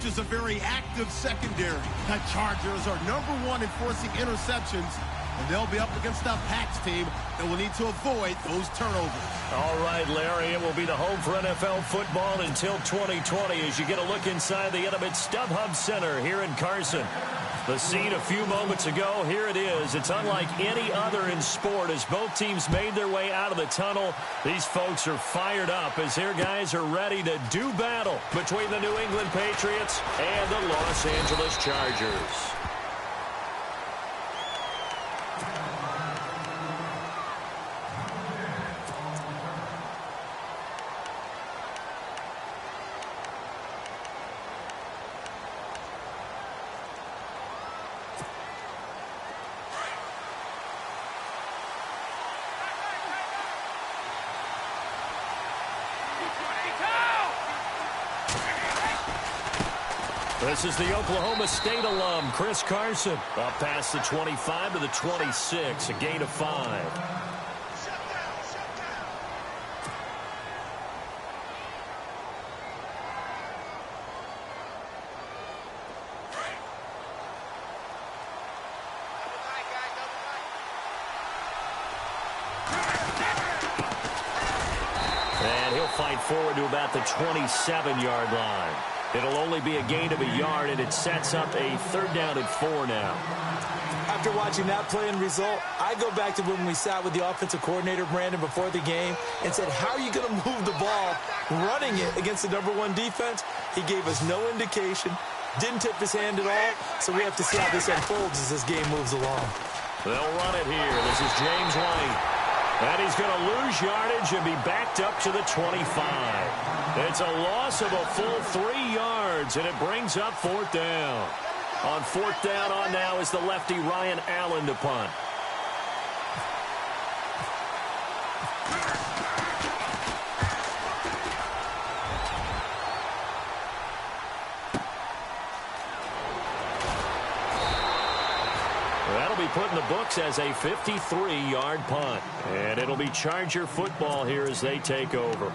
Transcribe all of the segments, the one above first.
is a very active secondary. The Chargers are #1 in forcing interceptions, and they'll be up against a Pats team that will need to avoid those turnovers. All right, Larry, it will be the home for NFL football until 2020 as you get a look inside the intimate StubHub Center here in Carson. The scene a few moments ago, here it is. It's unlike any other in sport as both teams made their way out of the tunnel. These folks are fired up as their guys are ready to do battle between the New England Patriots and the Los Angeles Chargers. This is the Oklahoma State alum, Chris Carson. Up past the 25 to the 26, a gain of 5. And he'll fight forward to about the 27-yard line. It'll only be a gain of a yard, and it sets up a 3rd down and 4 now. After watching that play and result, I go back to when we sat with the offensive coordinator, Brandon, before the game and said, how are you going to move the ball running it against the #1 defense? He gave us no indication, didn't tip his hand at all, so we have to see how this unfolds as this game moves along. They'll run it here. This is James White. And he's going to lose yardage and be backed up to the 25. It's a loss of a full 3 yards, and it brings up 4th down. On 4th down on now is the lefty Ryan Allen to punt. That'll be put in the books as a 53-yard punt. And it'll be Charger football here as they take over.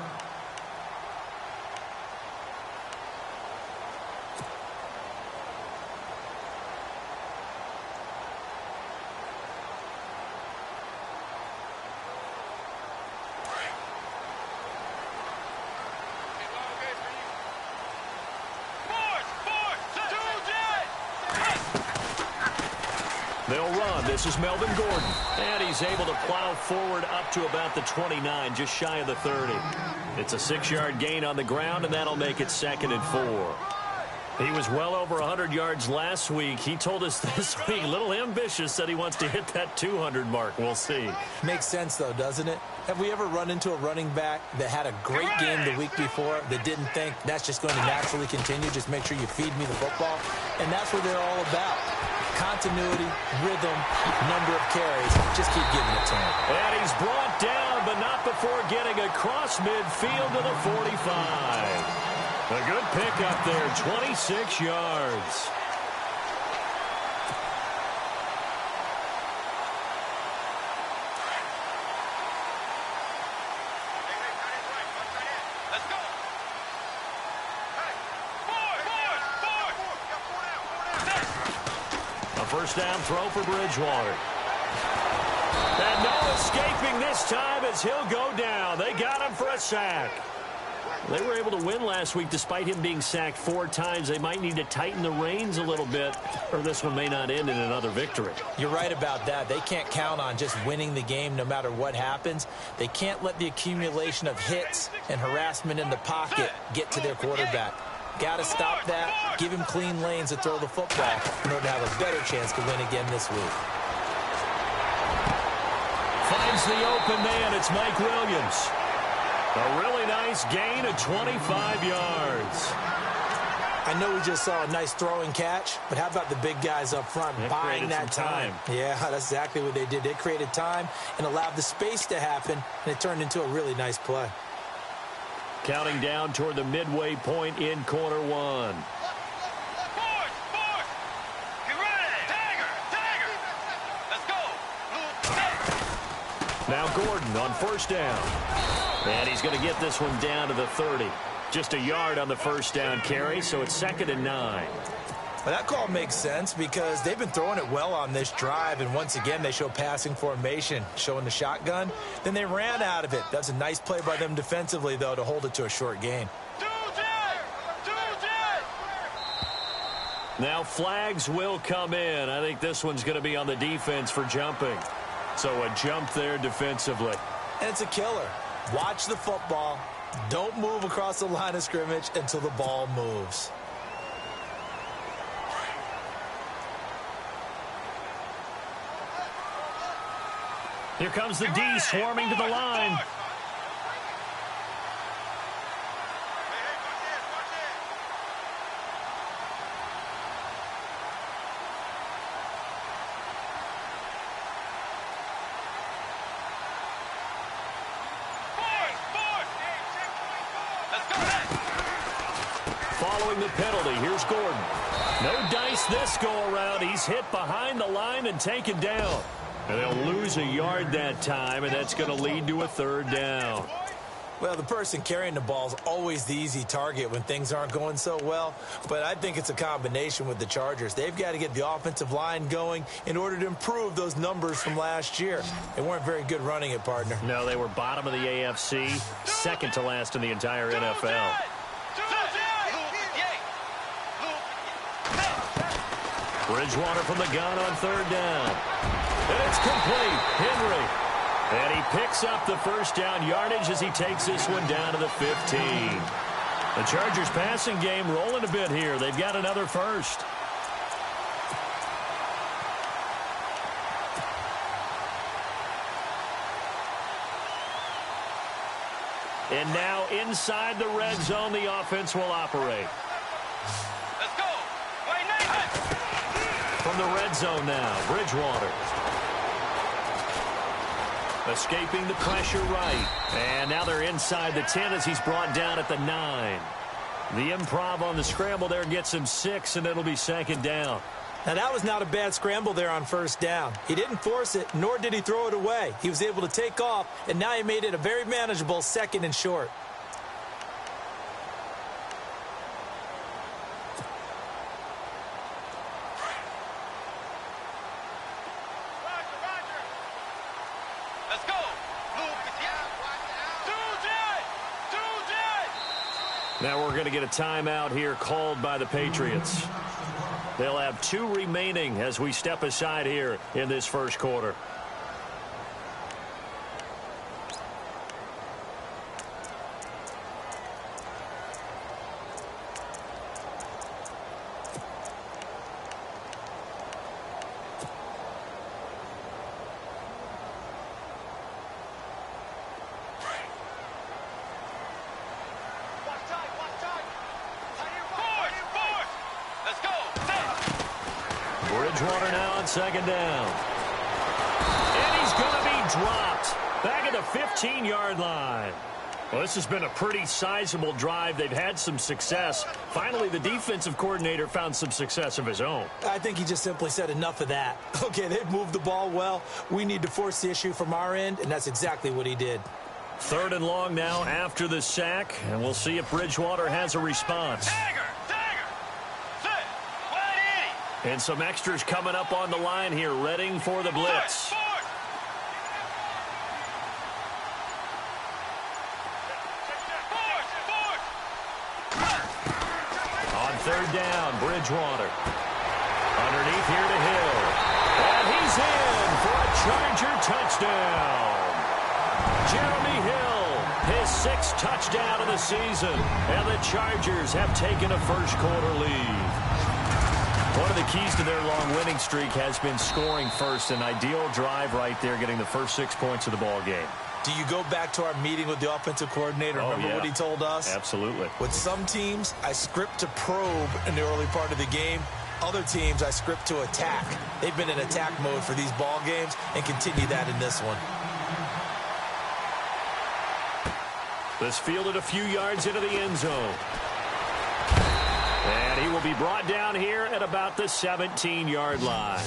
They'll run. This is Melvin Gordon. And he's able to plow forward up to about the 29, just shy of the 30. It's a 6-yard gain on the ground, and that'll make it 2nd and 4. He was well over 100 yards last week. He told us this week, a little ambitious, that he wants to hit that 200 mark. We'll see. Makes sense, though, doesn't it? Have we ever run into a running back that had a great game the week before that didn't think that's just going to naturally continue? Just make sure you feed me the football. And that's what they're all about. Continuity, rhythm, number of carries. Just keep giving it to him. And he's brought down, but not before getting across midfield to the 45. A good pick up there, 26 yards. First down throw for Bridgewater. And no escaping this time as he'll go down. They got him for a sack. They were able to win last week despite him being sacked 4 times. They might need to tighten the reins a little bit, or this one may not end in another victory. You're right about that. They can't count on just winning the game no matter what happens. They can't let the accumulation of hits and harassment in the pocket get to their quarterback. Got to stop that, give him clean lanes to throw the football in order to have a better chance to win again this week. Finds the open man. It's Mike Williams. A really nice gain of 25 yards. I know we just saw a nice throwing catch, but how about the big guys up front buying that time? Yeah, that's exactly what they did. They created time and allowed the space to happen, and it turned into a really nice play. Counting down toward the midway point in quarter 1. Now Gordon on first down. And he's going to get this one down to the 30. Just a yard on the first down carry, so it's 2nd and 9. Well, that call makes sense because they've been throwing it well on this drive, and once again, they show passing formation, showing the shotgun. Then they ran out of it. That's a nice play by them defensively, though, to hold it to a short gain. Now flags will come in. I think this one's going to be on the defense for jumping. So a jump there defensively. And it's a killer. Watch the football. Don't move across the line of scrimmage until the ball moves. Here comes the D swarming to the line. Following the penalty, here's Gordon. No dice this go-around. He's hit behind the line and taken down. And they'll lose a yard that time, and that's going to lead to a 3rd down. Well, the person carrying the ball is always the easy target when things aren't going so well. But I think it's a combination with the Chargers. They've got to get the offensive line going in order to improve those numbers from last year. They weren't very good running it, partner. No, they were bottom of the AFC, 2nd to last in the entire NFL. Bridgewater from the gun on 3rd down. And it's complete. Henry. And he picks up the first down yardage as he takes this one down to the 15. The Chargers passing game rolling a bit here. They've got another first. And now inside the red zone, the offense will operate. Let's go. Wait, Nathan. From the red zone now, Bridgewater. Escaping the pressure right. And now they're inside the 10 as he's brought down at the 9. The improv on the scramble there gets him 6, and it'll be 2nd down. Now, that was not a bad scramble there on 1st down. He didn't force it, nor did he throw it away. He was able to take off, and now he made it a very manageable 2nd and short. Now we're going to get a timeout here called by the Patriots. They'll have 2 remaining as we step aside here in this first quarter. Bridgewater now on 2nd down. And he's going to be dropped back at the 15-yard line. Well, this has been a pretty sizable drive. They've had some success. Finally, the defensive coordinator found some success of his own. I think he just simply said enough of that. Okay, they've moved the ball well. We need to force the issue from our end, and that's exactly what he did. 3rd and long now after the sack, and we'll see if Bridgewater has a response. And some extras coming up on the line here, readying for the blitz. On 3rd down, Bridgewater. Underneath here to Hill. And he's in for a Charger touchdown. Jeremy Hill, his 6th touchdown of the season. And the Chargers have taken a first quarter lead. One of the keys to their long winning streak has been scoring first. An ideal drive right there, getting the first 6 points of the ball game. Do you go back to our meeting with the offensive coordinator? Remember what he told us? Absolutely. With some teams, I script to probe in the early part of the game. Other teams, I script to attack. They've been in attack mode for these ball games and continue that in this one. This fielded a few yards into the end zone. And he will be brought down here at about the 17-yard line.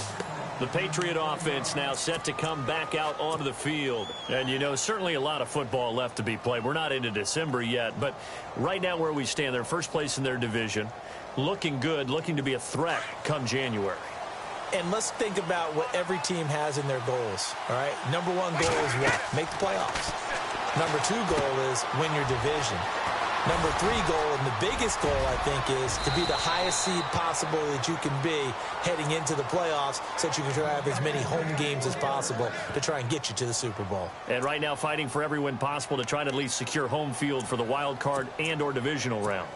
The Patriot offense now set to come back out onto the field. And, you know, certainly a lot of football left to be played. We're not into December yet, but right now where we stand, they're first place in their division, looking good, looking to be a threat come January. And let's think about what every team has in their goals, all right? Number one goal is what? Make the playoffs. Number two goal is win your division. Number three goal, and the biggest goal, I think, is to be the highest seed possible that you can be heading into the playoffs so that you can have as many home games as possible to try and get you to the Super Bowl. And right now fighting for every win possible to try and at least secure home field for the wild card and or divisional round.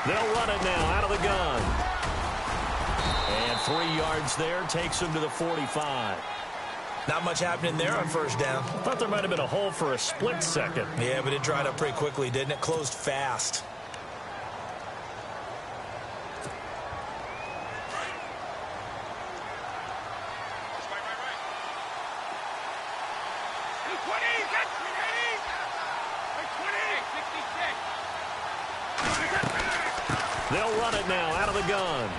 They'll run it now out of the gun. And 3 yards there takes them to the 45. Not much happening there on first down. Thought there might have been a hole for a split second. Yeah, but it dried up pretty quickly, didn't it? Closed fast. They'll run it now out of the gun.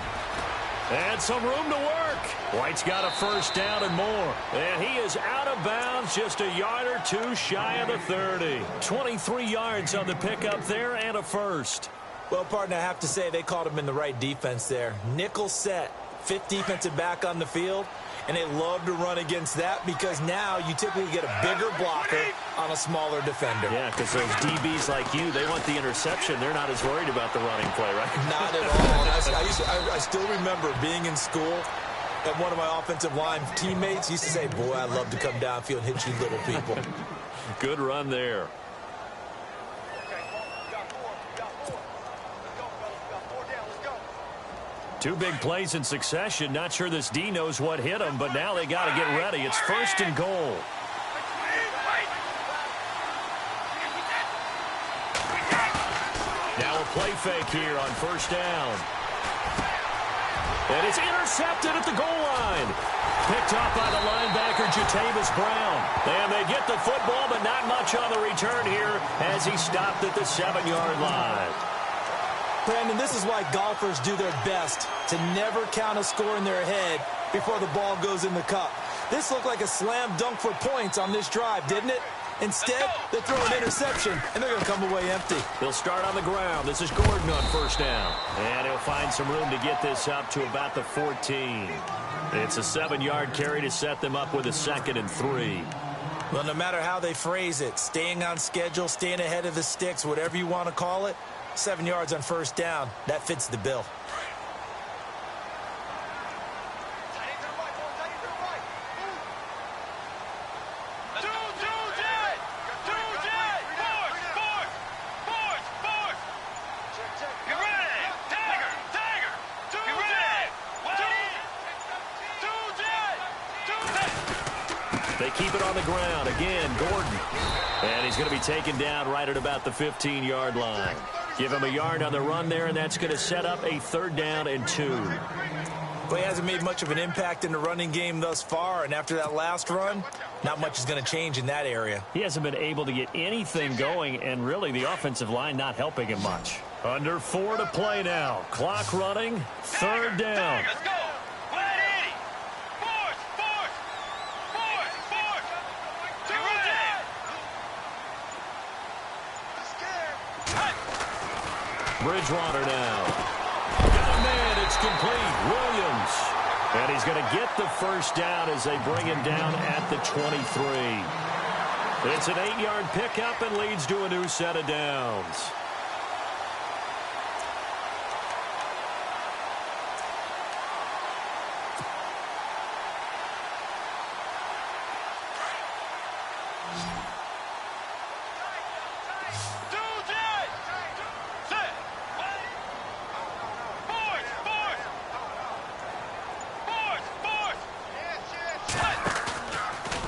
And some room to work. White's got a first down and more. And he is out of bounds, just a yard or two shy of the 30. 23 yards on the pickup there and a first. Well, partner, I have to say they called him in the right defense there. Nickel set, fifth defensive back on the field. And they love to run against that because now you typically get a bigger blocker on a smaller defender. Yeah, because those DBs like you, they want the interception. They're not as worried about the running play, right? Not at all. I still remember being in school, and one of my offensive line teammates used to say, boy, I love to come downfield and hit you little people. Good run there. Two big plays in succession. Not sure this D knows what hit him, but now they got to get ready. It's first and goal. Now a play fake here on first down. And it's intercepted at the goal line. Picked off by the linebacker, Jatavis Brown. And they get the football, but not much on the return here as he stopped at the 7-yard line. Brandon, this is why golfers do their best to never count a score in their head before the ball goes in the cup. This looked like a slam dunk for points on this drive, didn't it? Instead, they throw an interception, and they're going to come away empty. They'll start on the ground. This is Gordon on first down. And he'll find some room to get this up to about the 14. It's a 7-yard carry to set them up with a 2nd and 3. Well, no matter how they phrase it, staying on schedule, staying ahead of the sticks, whatever you want to call it, 7 yards on first down, that fits the bill. They keep it on the ground. Again, Gordon. And he's going to be taken down right at about the 15-yard line. Give him a yard on the run there, and that's going to set up a 3rd down and 2. Well, he hasn't made much of an impact in the running game thus far, and after that last run, not much is going to change in that area. He hasn't been able to get anything going, and really the offensive line not helping him much. Under 4 to play now. Clock running. 3rd down. Let's go. Bridgewater now. Got a man. It's complete. Williams. And he's going to get the first down as they bring him down at the 23. It's an 8-yard pickup and leads to a new set of downs.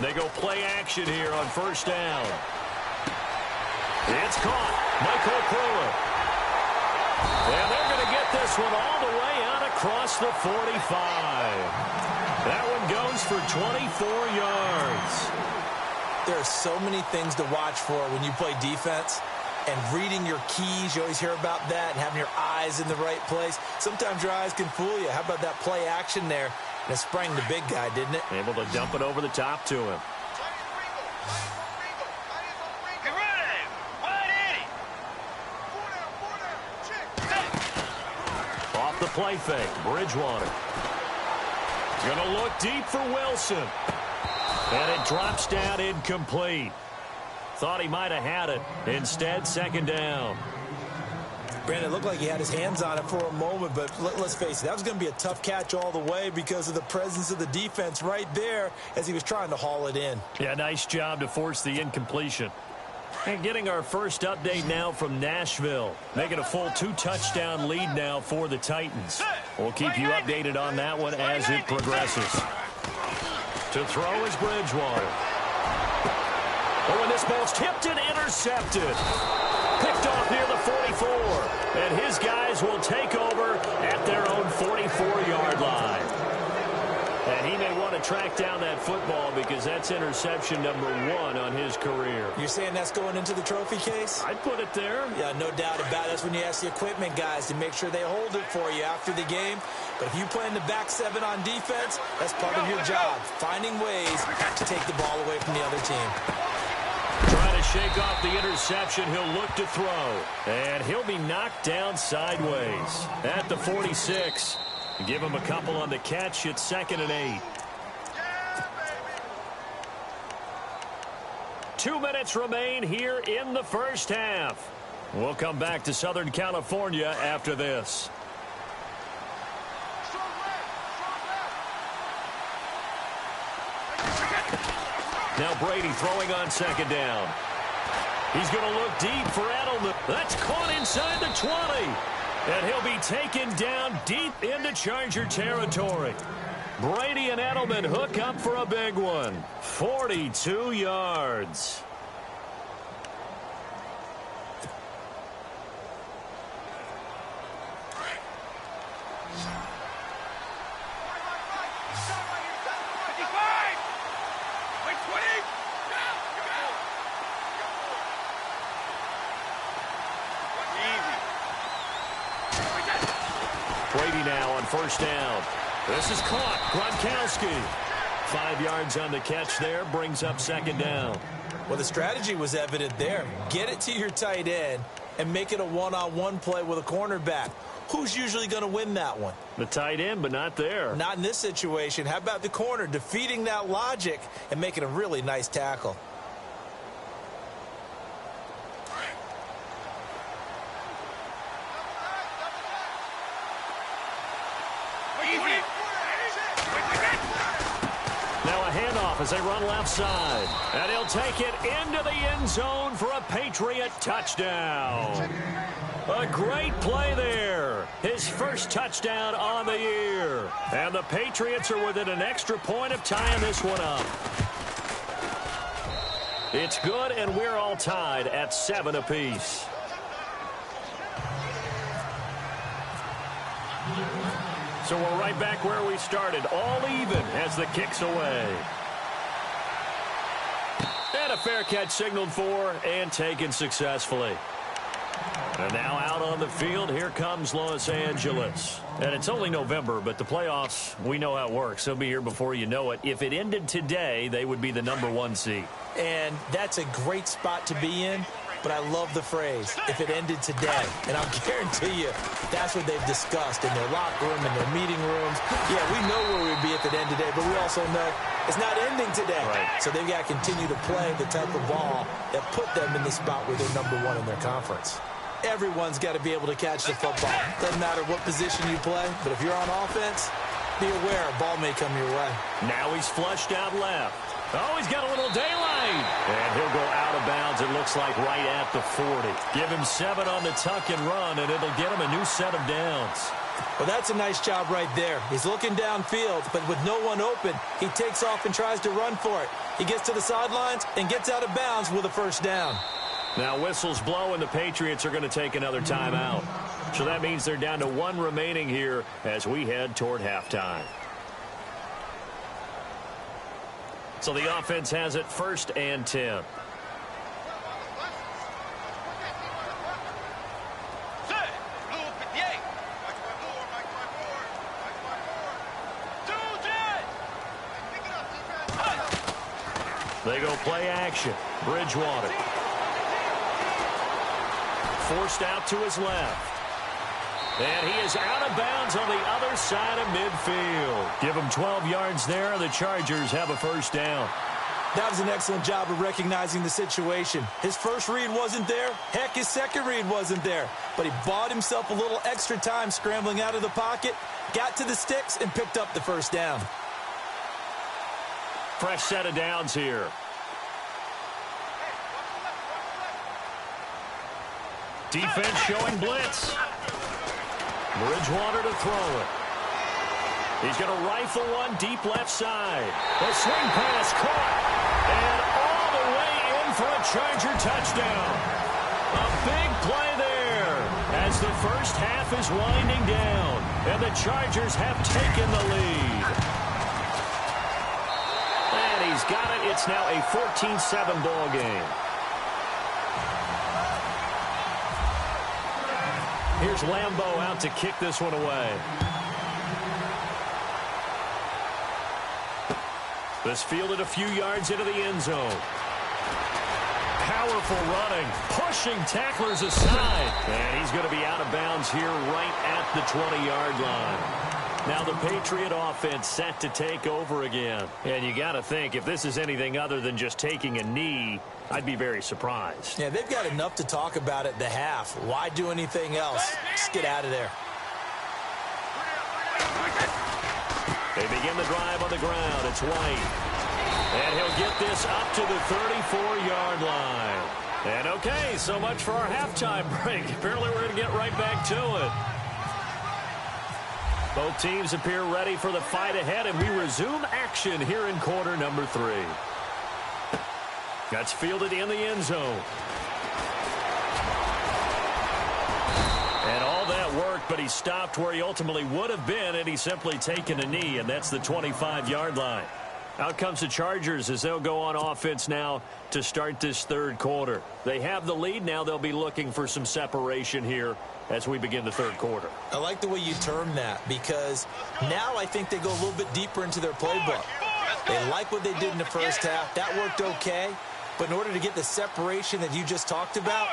They go play action here on first down. It's caught. Michael Pruitt. And they're going to get this one all the way out across the 45. That one goes for 24 yards. There are so many things to watch for when you play defense. And reading your keys, you always hear about that, and having your eyes in the right place. Sometimes your eyes can fool you. How about that play action there? And it sprang the big guy, didn't it? Able to dump it over the top to him. Get ready. 180. Off the play fake, Bridgewater. Going to look deep for Wilson. And it drops down incomplete. Thought he might have had it. Instead, second down. Brandon, it looked like he had his hands on it for a moment, but let's face it, that was going to be a tough catch all the way because of the presence of the defense right there as he was trying to haul it in. Yeah, nice job to force the incompletion. And getting our first update now from Nashville. Making a full 2-touchdown lead now for the Titans. We'll keep you updated on that one as it progresses. To throw is Bridgewater. Oh, and this ball's tipped and intercepted. Picked off near the 44. And his guys will take over at their own 44-yard line. And he may want to track down that football because that's interception number 1 on his career. You're saying that's going into the trophy case? I'd put it there. Yeah, no doubt about it. That's when you ask the equipment guys to make sure they hold it for you after the game. But if you play in the back 7 on defense, that's part of your job, finding ways to take the ball away from the other team. Trying to shake off the interception. He'll look to throw. And he'll be knocked down sideways at the 46. Give him a couple on the catch. It's 2nd and 8. 2 minutes remain here in the first half. We'll come back to Southern California after this. Now Brady throwing on 2nd down. He's going to look deep for Edelman. That's caught inside the 20. And he'll be taken down deep into Charger territory. Brady and Edelman hook up for a big one. 42 yards. Brady now on 1st down. This is caught. Gronkowski. 5 yards on the catch there. Brings up 2nd down. Well, the strategy was evident there. Get it to your tight end and make it a one-on-one play with a cornerback. Who's usually going to win that one? The tight end, but not there. Not in this situation. How about the corner defeating that logic and making a really nice tackle? Now a handoff as they run left side. And he'll take it into the end zone for a Patriot touchdown. A great play there. His first touchdown on the year. And the Patriots are within an extra point of tying this one up. It's good, and we're all tied at 7 apiece. So we're right back where we started, all even as the kick's away. And a fair catch signaled for and taken successfully. And now out on the field, here comes Los Angeles. And it's only November, but the playoffs, we know how it works. They'll be here before you know it. If it ended today, they would be the #1 seed. And that's a great spot to be in. But I love the phrase, if it ended today. And I'll guarantee you, that's what they've discussed in their locker room, in their meeting rooms. Yeah, we know where we'd be if it ended today, but we also know it's not ending today. Right. So they've got to continue to play the type of ball that put them in the spot where they're #1 in their conference. Everyone's got to be able to catch the football. Doesn't matter what position you play, but if you're on offense, be aware a ball may come your way. Now he's flushed out left. Oh, he's got a little daylight. And he'll go out of bounds, it looks like, right at the 40. Give him 7 on the tuck and run, and it'll get him a new set of downs. Well, that's a nice job right there. He's looking downfield, but with no one open, he takes off and tries to run for it. He gets to the sidelines and gets out of bounds with a 1st down. Now whistles blow, and the Patriots are going to take another timeout. So that means they're down to 1 remaining here as we head toward halftime. So the offense has it 1st and 10. They go play action. Bridgewater. Forced out to his left. And he is out of bounds on the other side of midfield. Give him 12 yards there. The Chargers have a 1st down. That was an excellent job of recognizing the situation. His first read wasn't there. Heck, his second read wasn't there. But he bought himself a little extra time scrambling out of the pocket, got to the sticks, and picked up the 1st down. Fresh set of downs here. Defense showing blitz. Bridgewater to throw it. He's going to rifle one deep left side. The swing pass caught. And all the way in for a Charger touchdown. A big play there as the first half is winding down. And the Chargers have taken the lead. And he's got it. It's now a 14-7 ball game. Here's Lambeau out to kick this one away. This fielded a few yards into the end zone. Powerful running, pushing tacklers aside. And he's going to be out of bounds here right at the 20-yard line. Now the Patriot offense set to take over again. And you got to think, if this is anything other than just taking a knee, I'd be very surprised. Yeah, they've got enough to talk about at the half. Why do anything else? Just get out of there. They begin the drive on the ground. It's White. And he'll get this up to the 34-yard line. And okay, so much for our halftime break. Apparently we're going to get right back to it. Both teams appear ready for the fight ahead, and we resume action here in quarter number 3. That's fielded in the end zone. And all that worked, but he stopped where he ultimately would have been, and he's simply taken a knee, and that's the 25-yard line. Out comes the Chargers as they'll go on offense now to start this 3rd quarter. They have the lead. Now they'll be looking for some separation here as we begin the 3rd quarter. I like the way you term that, because now I think they go a little bit deeper into their playbook. They like what they did in the first half. That worked okay. But in order to get the separation that you just talked about,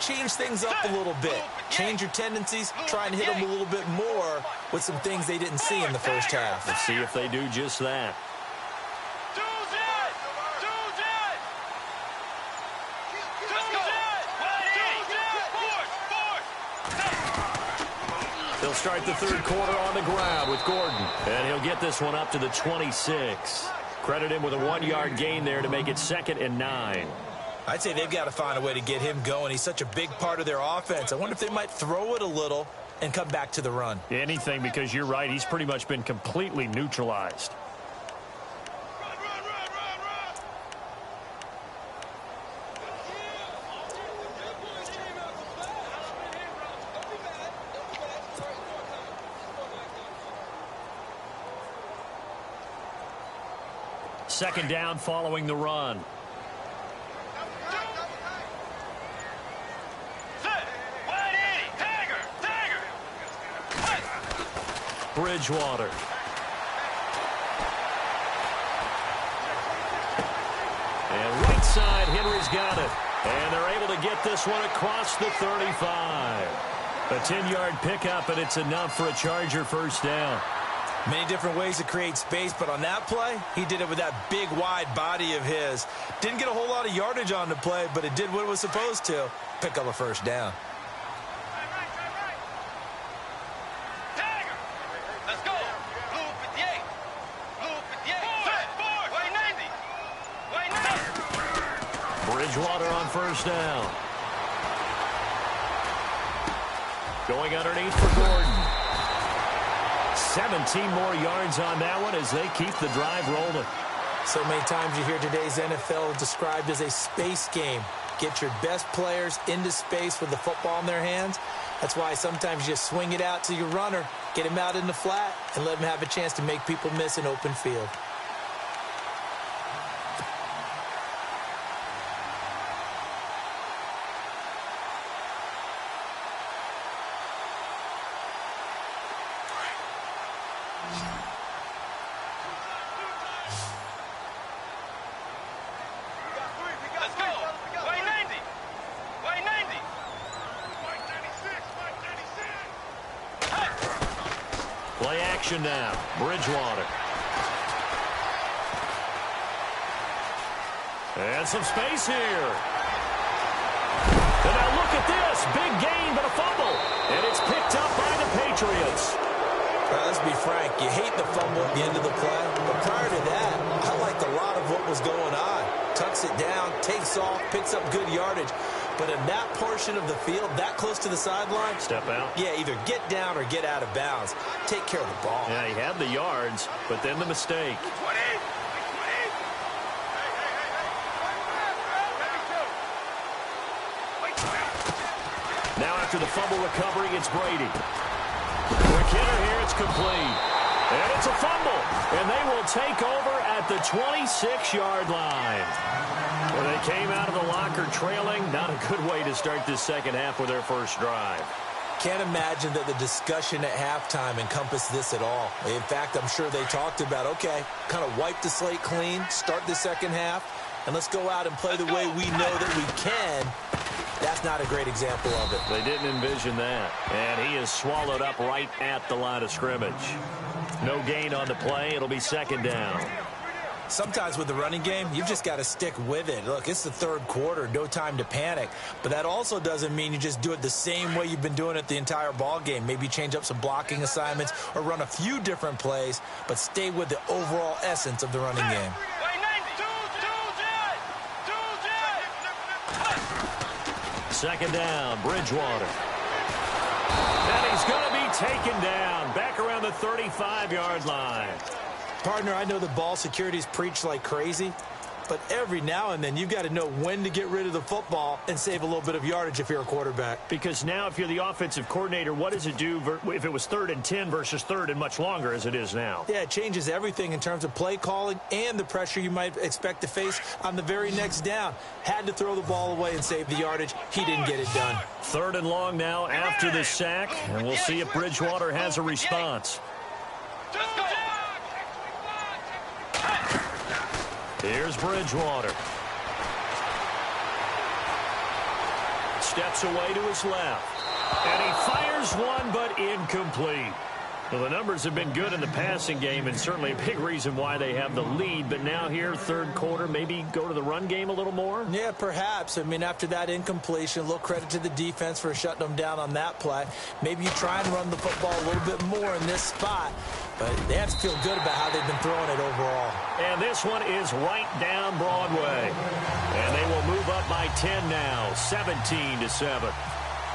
change things up a little bit. Change your tendencies. Try and hit them a little bit more with some things they didn't see in the first half. Let's see if they do just that. They'll start the 3rd quarter on the ground with Gordon. And he'll get this one up to the 26. Credit him with a 1-yard gain there to make it 2nd and 9. I'd say they've got to find a way to get him going. He's such a big part of their offense. I wonder if they might throw it a little and come back to the run. Anything, because you're right. He's pretty much been completely neutralized. Second down following the run. Bridgewater. And right side, Henry's got it. And they're able to get this one across the 35. A 10-yard pickup, and it's enough for a Charger 1st down. Many different ways to create space, but on that play, he did it with that big, wide body of his. Didn't get a whole lot of yardage on the play, but it did what it was supposed to. Pick up a 1st down. Let's go. Blue 58. Blue 58. Bridgewater on 1st down. Going underneath for Gordon. 17 more yards on that one as they keep the drive rolling. So many times you hear today's NFL described as a space game. Get your best players into space with the football in their hands. That's why sometimes you swing it out to your runner, get him out in the flat, and let him have a chance to make people miss an open field. action now. Bridgewater. And some space here. And now look at this. Big gain, but a fumble. And it's picked up by the Patriots. Let's be frank. You hate the fumble at the end of the play. But prior to that, I liked a lot of what was going on. Tucks it down, takes off, picks up good yardage. But in that portion of the field, that close to the sideline. Step out. Yeah, either get down or get out of bounds. Take care of the ball. Yeah, he had the yards, but then the mistake. Now after the fumble recovery, it's Brady. Quick hitter here, it's complete. And it's a fumble. And they will take over at the 26-yard line. Well, they came out of the locker trailing. Not a good way to start this second half with their first drive. Can't imagine that the discussion at halftime encompassed this at all. In fact, I'm sure they talked about, okay, kind of wipe the slate clean, start the second half, and let's go out and play the way we know that we can. That's not a great example of it. They didn't envision that. And he is swallowed up right at the line of scrimmage. No gain on the play. It'll be second down. Sometimes with the running game, you've just got to stick with it. Look, it's the third quarter, no time to panic. But that also doesn't mean you just do it the same way you've been doing it the entire ball game. Maybe change up some blocking assignments or run a few different plays, but stay with the overall essence of the running game. Second down, Bridgewater. And he's going to be taken down back around the 35-yard line. Partner, I know the ball security is preached like crazy, but every now and then you've got to know when to get rid of the football and save a little bit of yardage if you're a quarterback. Because now if you're the offensive coordinator, what does it do if it was 3rd and 10 versus 3rd and much longer as it is now? Yeah, it changes everything in terms of play calling and the pressure you might expect to face on the very next down. Had to throw the ball away and save the yardage. He didn't get it done. 3rd and long now after the sack, and we'll see if Bridgewater has a response. Here's Bridgewater. Steps away to his left. And he fires one, but incomplete. Well, the numbers have been good in the passing game, and certainly a big reason why they have the lead. But now here, third quarter, maybe go to the run game a little more? Yeah, perhaps. I mean, after that incompletion, a little credit to the defense for shutting them down on that play. Maybe you try and run the football a little bit more in this spot. But they have to feel good about how they've been throwing it overall. And this one is right down Broadway. And they will move up by 10 now, 17-7.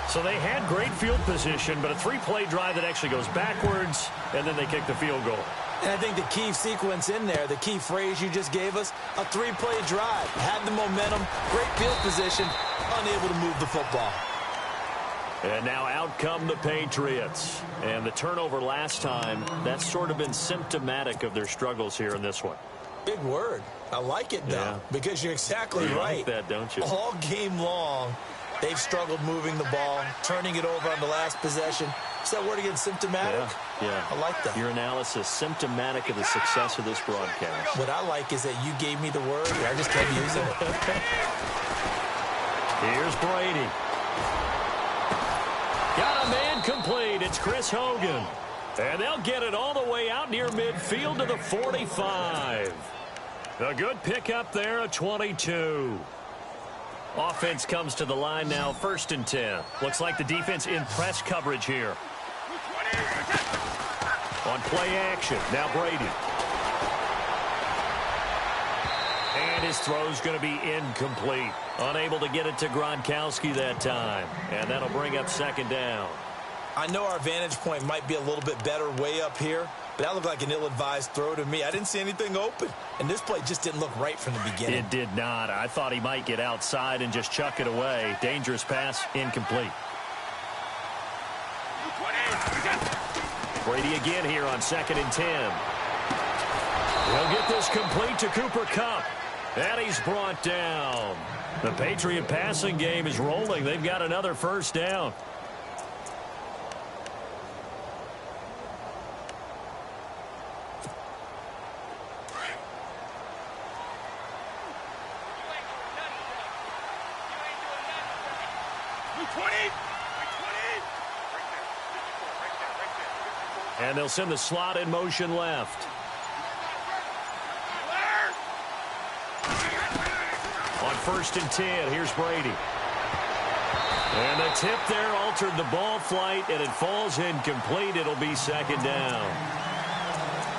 So they had great field position, but a three-play drive that actually goes backwards, and then they kick the field goal. And I think the key sequence in there, the key phrase you just gave us, a three-play drive. Had the momentum, great field position, unable to move the football. And now out come the Patriots. And the turnover last time, that's sort of been symptomatic of their struggles here in this one. Big word. I like it, though, because you're exactly right. You like that, don't you? All game long, they've struggled moving the ball, turning it over on the last possession. Is that word again, symptomatic? Yeah. I like that. Your analysis, symptomatic of the success of this broadcast. What I like is that you gave me the word, and I just kept using it. Here's Brady. Got a man complete. It's Chris Hogan. And they'll get it all the way out near midfield to the 45. A good pickup there, a 22. Offense comes to the line now, 1st and 10. Looks like the defense in press coverage here. On play action, now Brady. And his throw's going to be incomplete. Unable to get it to Gronkowski that time. And that'll bring up 2nd down. I know our vantage point might be a little bit better way up here, but that looked like an ill-advised throw to me. I didn't see anything open, and this play just didn't look right from the beginning. It did not. I thought he might get outside and just chuck it away. Dangerous pass, incomplete. Brady again here on 2nd and 10. He'll get this complete to Cooper Kupp. And he's brought down. The Patriot passing game is rolling. They've got another 1st down. And And they'll send the slot in motion left. On 1st and 10, here's Brady. And the tip there altered the ball flight, and it falls incomplete. It'll be 2nd down.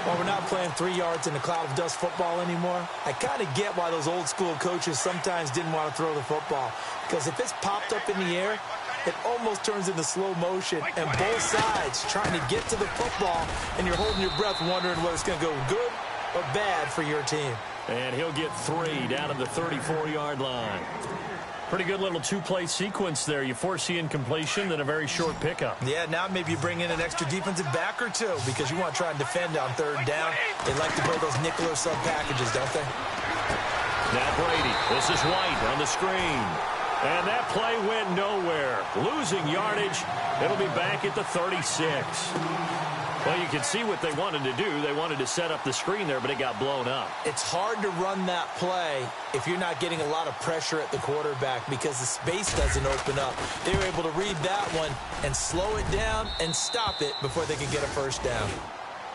Well, we're not playing 3 yards in a cloud of dust football anymore. I kind of get why those old school coaches sometimes didn't want to throw the football. Because if it's popped up in the air, it almost turns into slow motion. And both sides trying to get to the football, and you're holding your breath wondering whether it's going to go good or bad for your team. And he'll get 3 down to the 34-yard line. Pretty good little 2-play sequence there. You force the incompletion, then a very short pickup. Yeah, now maybe you bring in an extra defensive back or two because you want to try and defend on 3rd down. They like to build those nickel or sub packages, don't they? Now Brady. This is White on the screen. And that play went nowhere. Losing yardage. It'll be back at the 36. Well, you can see what they wanted to do. They wanted to set up the screen there, but it got blown up. It's hard to run that play if you're not getting a lot of pressure at the quarterback because the space doesn't open up. They were able to read that one and slow it down and stop it before they could get a 1st down.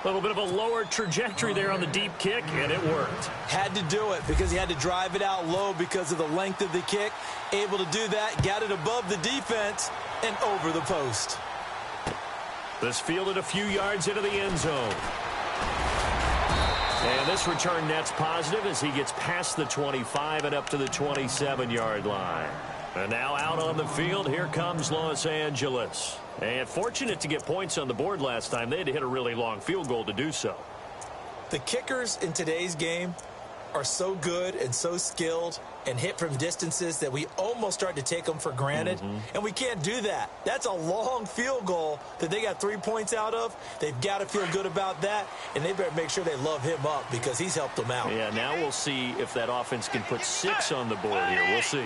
A little bit of a lower trajectory there on the deep kick, and it worked. Had to do it because he had to drive it out low because of the length of the kick. Able to do that, got it above the defense and over the post. This fielded a few yards into the end zone. And this return net's positive as he gets past the 25 and up to the 27-yard line. And now out on the field, here comes Los Angeles. And fortunate to get points on the board last time. They had to hit a really long field goal to do so. The kickers in today's game are so good and so skilled and hit from distances that we almost start to take them for granted. And we can't do that. That's a long field goal that they got 3 points out of. They've got to feel good about that, and they better make sure they love him up because he's helped them out. Yeah, now we'll see if that offense can put 6 on the board here. We'll see.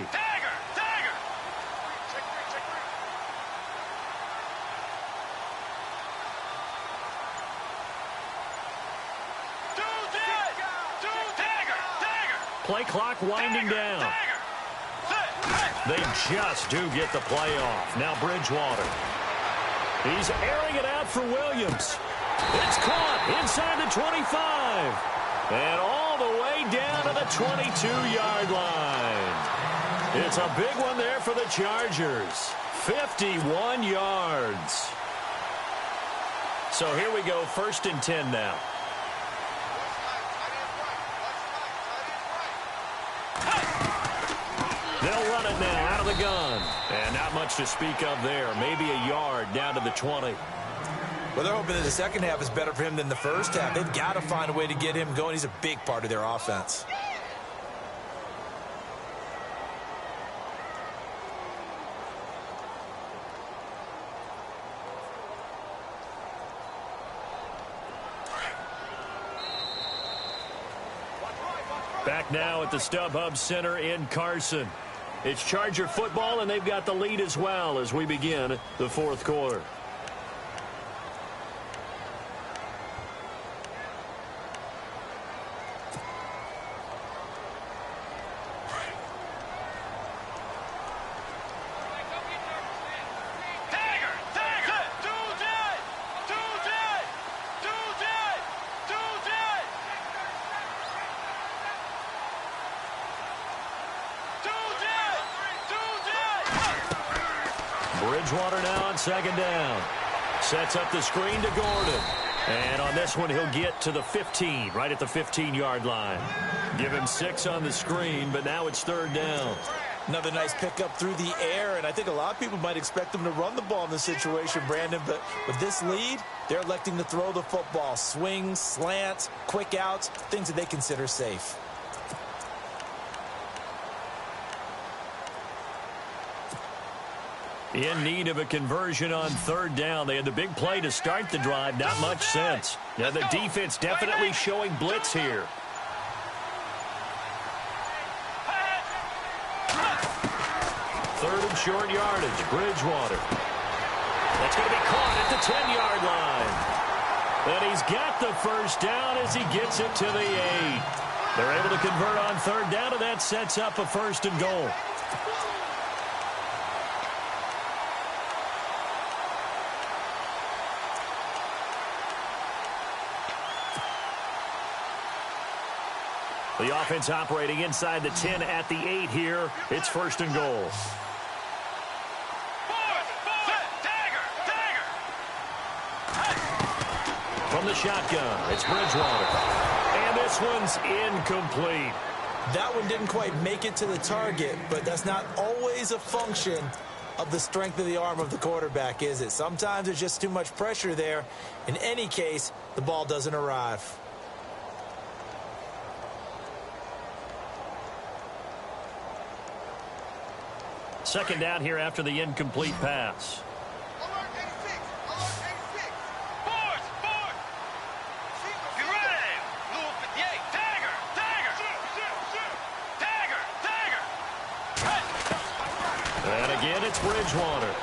Play clock winding down. They just do get the play off. Now Bridgewater. He's airing it out for Williams. It's caught inside the 25. And all the way down to the 22-yard line. It's a big one there for the Chargers. 51 yards. So here we go, 1st and 10 now. They'll run it now out of the gun. And not much to speak of there. Maybe a yard down to the 20. Well, they're hoping that the second half is better for him than the first half. They've got to find a way to get him going. He's a big part of their offense. Back now at the StubHub Center in Carson. It's Charger football, and they've got the lead as well as we begin the 4th quarter. Bridgewater now on 2nd down. Sets up the screen to Gordon. And on this one, he'll get to the 15, right at the 15-yard line. Give him 6 on the screen, but now it's 3rd down. Another nice pickup through the air, and I think a lot of people might expect them to run the ball in this situation, Brandon, but with this lead, they're electing to throw the football. Swings, slants, quick outs, things that they consider safe. In need of a conversion on 3rd down. They had the big play to start the drive. Not much sense. Now the defense definitely showing blitz here. Third and short yardage. Bridgewater. That's going to be caught at the 10-yard line. And he's got the 1st down as he gets it to the 8. They're able to convert on 3rd down, and that sets up a 1st and goal. The offense operating inside the 10 at the 8 here. It's 1st and goal. From the shotgun, it's Bridgewater. And this one's incomplete. That one didn't quite make it to the target, but that's not always a function of the strength of the arm of the quarterback, is it? Sometimes there's just too much pressure there. In any case, the ball doesn't arrive. Second down here after the incomplete pass. And again, it's Bridgewater.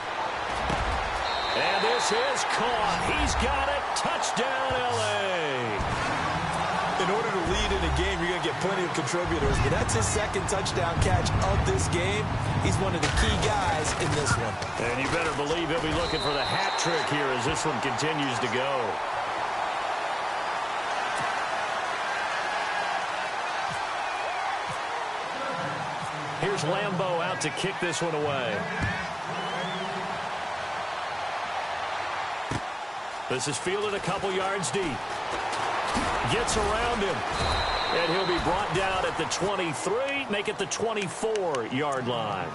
And this is caught. He's got it. Touchdown, L.A. In order to lead in a game, you're going to get plenty of contributors, but that's his 2nd touchdown catch of this game. He's one of the key guys in this one. And you better believe he'll be looking for the hat trick here as this one continues to go. Here's Lambeau out to kick this one away. This is fielded a couple yards deep. Gets around him. And he'll be brought down at the 23, make it the 24-yard line.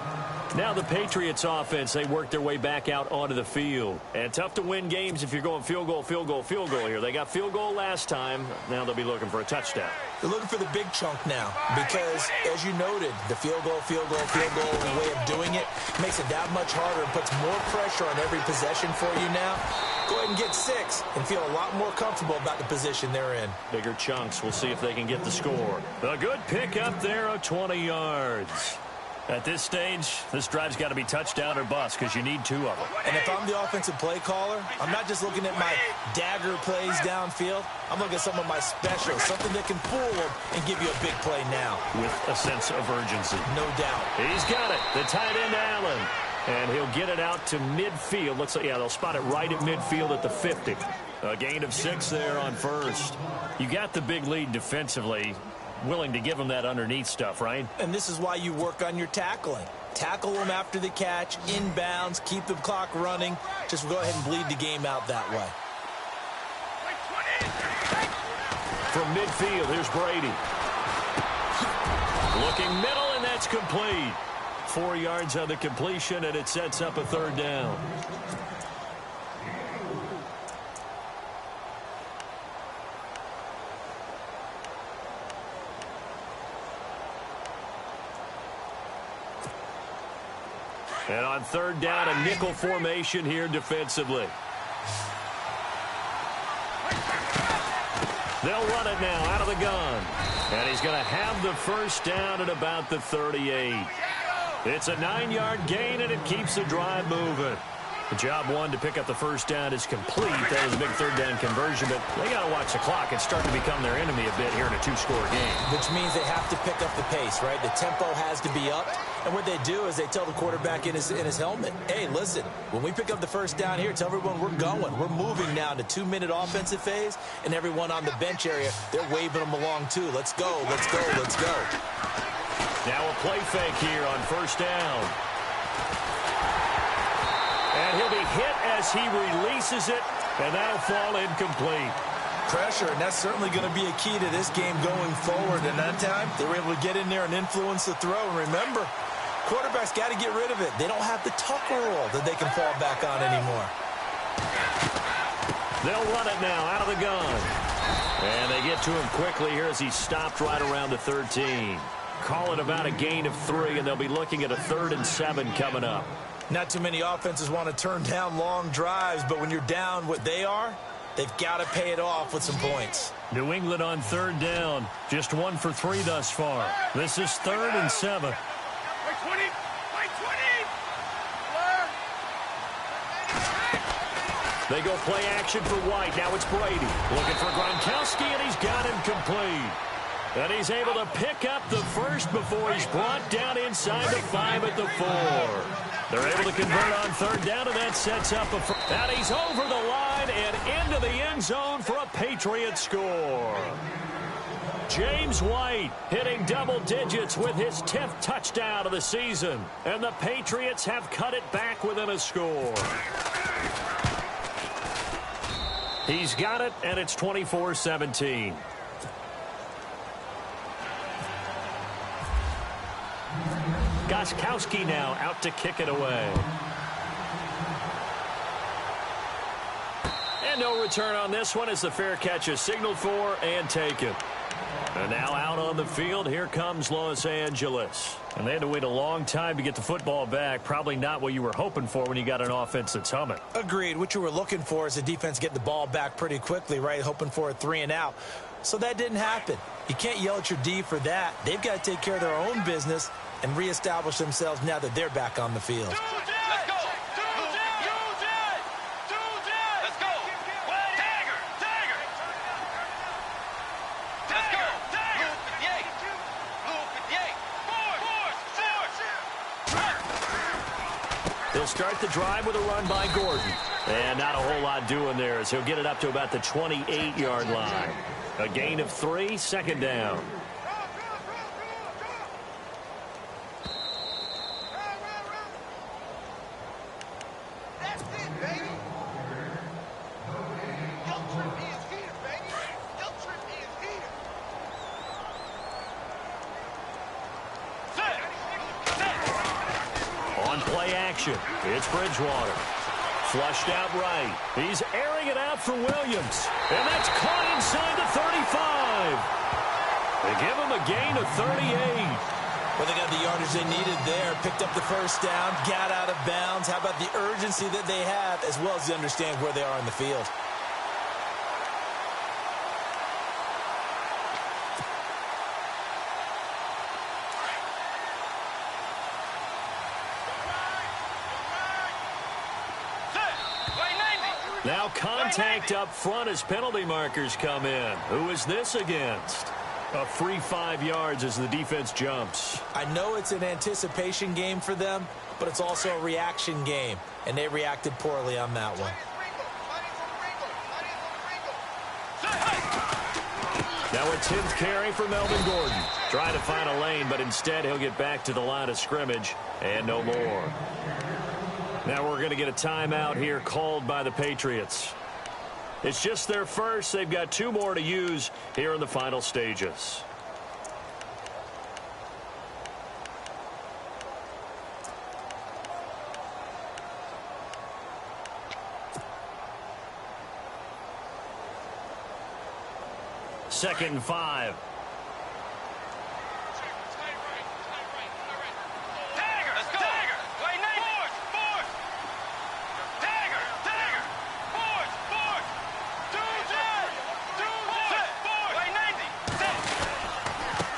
Now the Patriots offense, they work their way back out onto the field. And tough to win games if you're going field goal, field goal, field goal here. They got field goal last time. Now they'll be looking for a touchdown. They're looking for the big chunk now because, as you noted, the field goal way of doing it makes it that much harder and puts more pressure on every possession for you now. Go ahead and get 6 and feel a lot more comfortable about the position they're in. Bigger chunks. We'll see if they can get the score. A good pick up there of 20 yards. At this stage, this drive's got to be touchdown or bust because you need 2 of them. And if I'm the offensive play caller, I'm not just looking at my dagger plays downfield. I'm looking at some of my specials, something that can fool them and give you a big play now. With a sense of urgency. No doubt. He's got it. The tight end, Allen. And he'll get it out to midfield. Looks like, yeah, they'll spot it right at midfield at the 50. A gain of 6 there on 1st. You got the big lead defensively. Willing to give them that underneath stuff, right? And this is why you work on your tackling. Tackle them after the catch, inbounds, keep the clock running. Just go ahead and bleed the game out that way. From midfield, here's Brady. Looking middle, and that's complete. 4 yards on the completion, and it sets up a 3rd down. And on 3rd down, a nickel formation here defensively. They'll run it now out of the gun. And he's going to have the 1st down at about the 38. It's a 9-yard gain, and it keeps the drive moving. The job 1 to pick up the 1st down is complete. That was a big 3rd down conversion, but they got to watch the clock. It's starting to become their enemy a bit here in a 2-score game. Which means they have to pick up the pace, right? The tempo has to be up. And what they do is they tell the quarterback in his helmet, hey, listen, when we pick up the 1st down here, tell everyone we're going. We're moving now to 2-minute offensive phase, and everyone on the bench area, they're waving them along too. Let's go, let's go, let's go. Now a play fake here on 1st down. And he'll be hit as he releases it, and that'll fall incomplete. Pressure, and that's certainly going to be a key to this game going forward. And that time, they were able to get in there and influence the throw. And remember, quarterbacks got to get rid of it. They don't have the Tucker roll that they can fall back on anymore. They'll run it now out of the gun. And they get to him quickly here as he stopped right around the 13. Call it about a gain of 3, and they'll be looking at a 3rd and 7 coming up. Not too many offenses want to turn down long drives, but when you're down what they are, they've got to pay it off with some points. New England on 3rd down. Just 1 for 3 thus far. This is 3rd and 7. They go play action for White. Now it's Brady. Looking for Gronkowski, and he's got him complete. And he's able to pick up the 1st before he's brought down inside the 5 at the 4. They're able to convert on 3rd down, and that sets up a... And he's over the line and into the end zone for a Patriot score. James White hitting double digits with his 10th touchdown of the season. And the Patriots have cut it back within a score. He's got it, and it's 24-17. Gostkowski now out to kick it away. And no return on this one as the fair catch is signaled for and taken. And now out on the field, here comes Los Angeles. And they had to wait a long time to get the football back. Probably not what you were hoping for when you got an offense that's humming. Agreed. What you were looking for is the defense getting the ball back pretty quickly, right? Hoping for a 3 and out. So that didn't happen. You can't yell at your D for that. They've got to take care of their own business and reestablish themselves now that they're back on the field. Let's go. Let's go. Dagger. Let's go. Dagger. Blue 58. Force. He'll start the drive with a run by Gordon. And not a whole lot doing there as he'll get it up to about the 28-yard line. A gain of 3, second down. It's Bridgewater. Flushed out right. He's airing it out for Williams. And that's caught inside the 35. They give him a gain of 38. Well, they got the yardage they needed there. Picked up the first down. Got out of bounds. How about the urgency that they have as well as they understand where they are in the field? Now contact up front as penalty markers come in. Who is this against? A free 5 yards as the defense jumps. I know it's an anticipation game for them, but it's also a reaction game, and they reacted poorly on that one. Now a 10th carry for Melvin Gordon. Trying to find a lane, but instead he'll get back to the line of scrimmage and no more. Now we're going to get a timeout here called by the Patriots. It's just their first. They've got 2 more to use here in the final stages. Second and 5.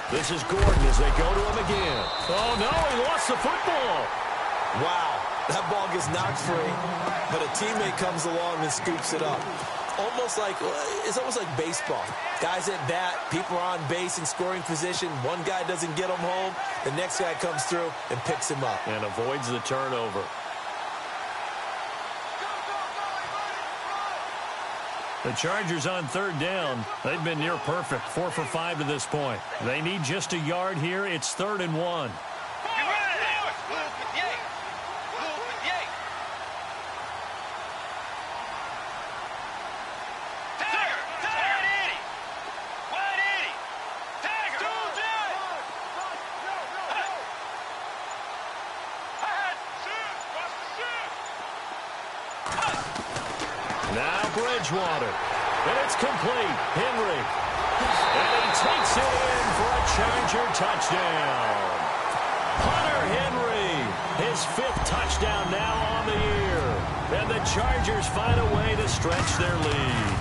This is Gordon as they go to him again. Oh, no, he lost the football. Wow, that ball gets knocked free, but a teammate comes along and scoops it up. It's almost like baseball. Guys at bat, people are on base in scoring position. One guy doesn't get him home. The next guy comes through and picks him up. And avoids the turnover. The Chargers on 3rd down. They've been near perfect. 4 for 5 to this point. They need just a yard here. It's 3rd and 1. Now Bridgewater. And it's complete. Henry. And he takes it in for a Charger touchdown. Hunter Henry. His 5th touchdown now on the year. And the Chargers find a way to stretch their lead.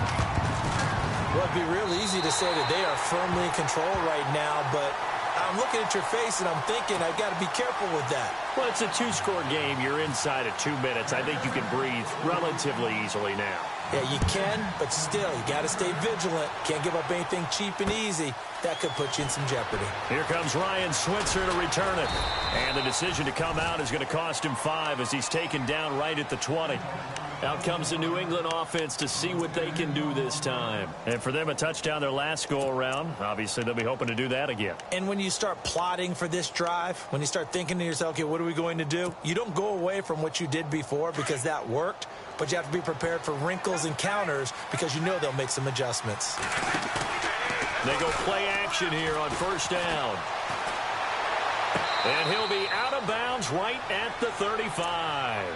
Well, it'd be real easy to say that they are firmly in control right now, but I'm looking at your face and I'm thinking I've got to be careful with that. Well, it's a 2-score game. You're inside of 2 minutes. I think you can breathe relatively easily now. Yeah, you can, but still, you got to stay vigilant. Can't give up anything cheap and easy. That could put you in some jeopardy. Here comes Ryan Switzer to return it. And the decision to come out is going to cost him 5 as he's taken down right at the 20. Out comes the New England offense to see what they can do this time. And for them, a touchdown their last go-around. Obviously, they'll be hoping to do that again. And when you start plotting for this drive, when you start thinking to yourself, okay, what are we going to do? You don't go away from what you did before because that worked, but you have to be prepared for wrinkles and counters because you know they'll make some adjustments. They go play action here on first down. And he'll be out of bounds right at the 35.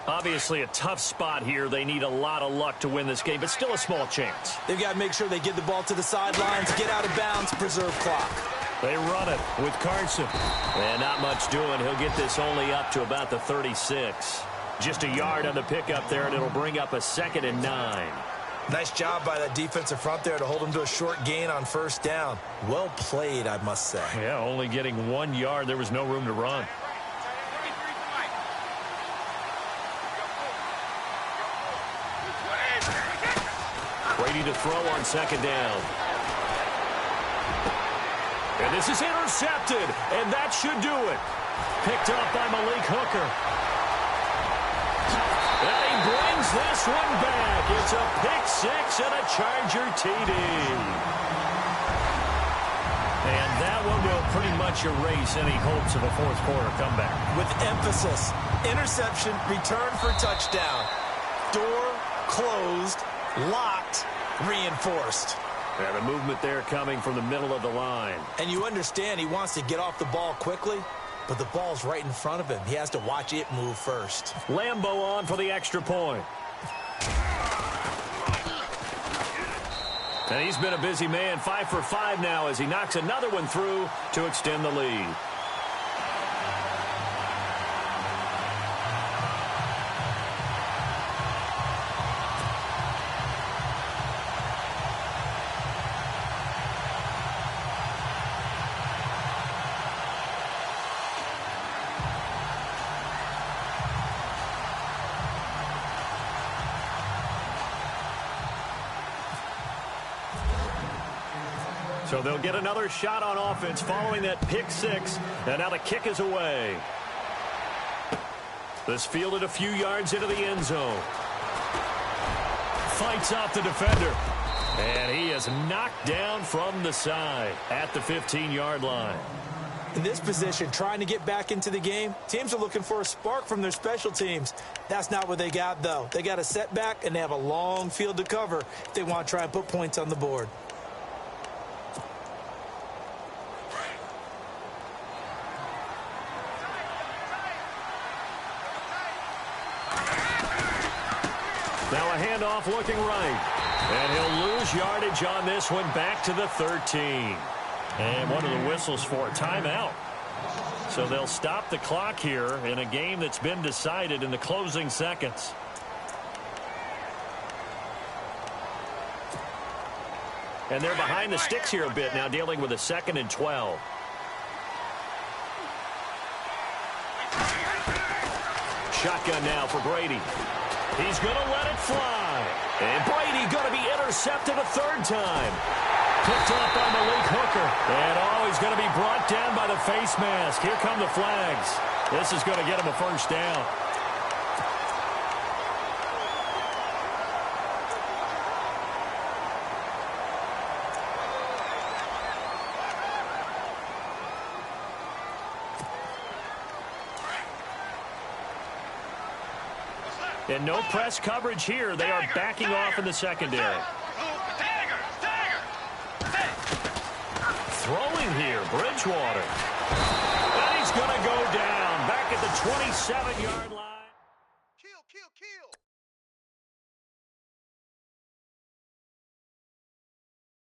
Obviously a tough spot here. They need a lot of luck to win this game, but still a small chance. They've got to make sure they get the ball to the sidelines, get out of bounds, preserve clock. They run it with Carson. And not much doing. He'll get this only up to about the 36. Just a yard on the pickup there, and it'll bring up a 2nd and 9. Nice job by that defensive front there to hold him to a short gain on first down. Well played, I must say. Yeah, only getting 1 yard. There was no room to run. Brady to throw on 2nd down. And this is intercepted, and that should do it. Picked up by Malik Hooker. And he brings this one back. It's a pick 6 and a Charger TD. And that one will pretty much erase any hopes of a fourth quarter comeback. With emphasis, interception, return for touchdown. Door closed, locked, reinforced. And the movement there coming from the middle of the line. And you understand he wants to get off the ball quickly, but the ball's right in front of him. He has to watch it move first. Lambo on for the extra point. And he's been a busy man, 5 for 5 now as he knocks another one through to extend the lead. So they'll get another shot on offense following that pick 6. And now the kick is away. This fielded a few yards into the end zone. Fights off the defender. And he is knocked down from the side at the 15-yard line. In this position, trying to get back into the game, teams are looking for a spark from their special teams. That's not what they got, though. They got a setback, and they have a long field to cover if they want to try and put points on the board. Now a handoff looking right. And he'll lose yardage on this one back to the 13. And one of the whistles for a timeout. So they'll stop the clock here in a game that's been decided in the closing seconds. And they're behind the sticks here a bit now, dealing with a 2nd and 12. Shotgun now for Brady. He's going to let it fly. And Brady going to be intercepted a 3rd time. Picked up by Malik Hooker. And he's going to be brought down by the face mask. Here come the flags. This is going to get him a 1st down. And no press coverage here. They are backing off in the secondary. Throwing here, Bridgewater. And he's going to go down back at the 27-yard line.